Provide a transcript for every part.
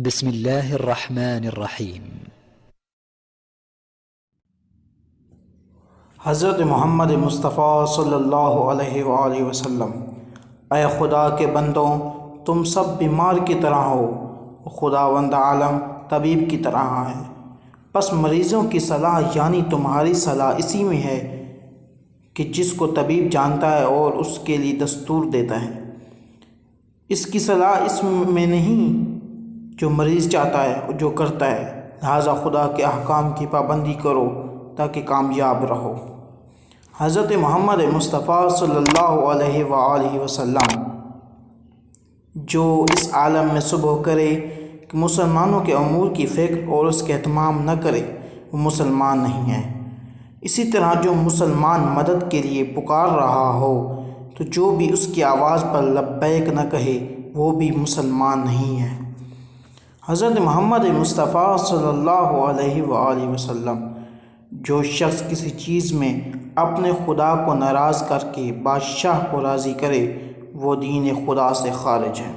بسم الله الرحمن الرحیم۔ حضرت محمد مصطفیٰ صلی اللہ علیہ وآلہ وسلم: اے خدا کے بندوں، تم سب بیمار کی طرح ہو، خداوند عالم طبیب کی طرح ہے۔ پس مریضوں کی صلاح یعنی تمہاری صلاح اسی میں ہے کہ جس کو طبیب جانتا ہے اور اس کے لیے دستور دیتا ہے۔ اس کی صلاح اس میں نہیں جو مریض چاہتا ہے اور جو کرتا ہے، لہٰذا خدا کے احکام کی پابندی کرو تاکہ کامیاب رہو۔ حضرت محمد مصطفیٰ صلی اللہ علیہ وآلہ وسلم جو اس عالم میں صبح کرے کہ مسلمانوں کے امور کی فکر اور اس کے اہتمام نہ کرے، وہ مسلمان نہیں ہے۔ اسی طرح جو مسلمان مدد کے لیے پکار رہا ہو تو جو بھی اس کی آواز پر لبیک نہ کہے وہ بھی مسلمان نہیں ہے۔ حضرت محمد مصطفیٰ صلی اللہ علیہ وآلہ وسلم: جو شخص کسی چیز میں اپنے خدا کو ناراض کر کے بادشاہ کو راضی کرے وہ دین خدا سے خارج ہے۔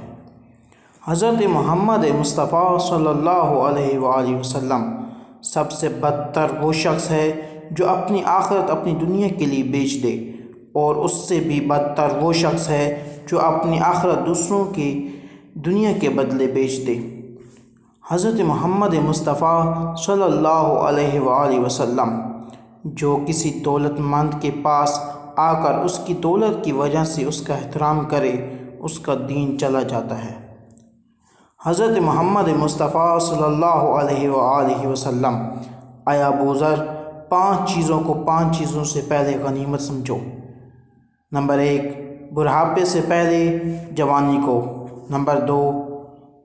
حضرت محمد مصطفیٰ صلی اللہ علیہ وآلہ وسلم: سب سے بدتر وہ شخص ہے جو اپنی آخرت اپنی دنیا کے لیے بیچ دے، اور اس سے بھی بدتر وہ شخص ہے جو اپنی آخرت دوسروں کی دنیا کے بدلے بیچ دے۔ حضرت محمد مصطفیٰ صلی اللہ علیہ وآلہ وسلم: جو کسی دولت مند کے پاس آ کر اس کی دولت کی وجہ سے اس کا احترام کرے اس کا دین چلا جاتا ہے۔ حضرت محمد مصطفیٰ صلی اللہ علیہ وآلہ وسلم: اے ابو ذر، 5 چیزوں کو 5 چیزوں سے پہلے غنیمت سمجھو۔ نمبر 1، بڑھاپے سے پہلے جوانی کو۔ نمبر 2،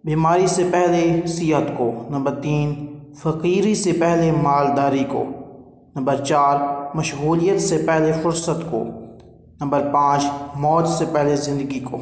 بیماری سے پہلے صحت کو۔ نمبر 3، فقیری سے پہلے مالداری کو۔ نمبر 4، مشغولیت سے پہلے فرصت کو۔ نمبر 5، موت سے پہلے زندگی کو۔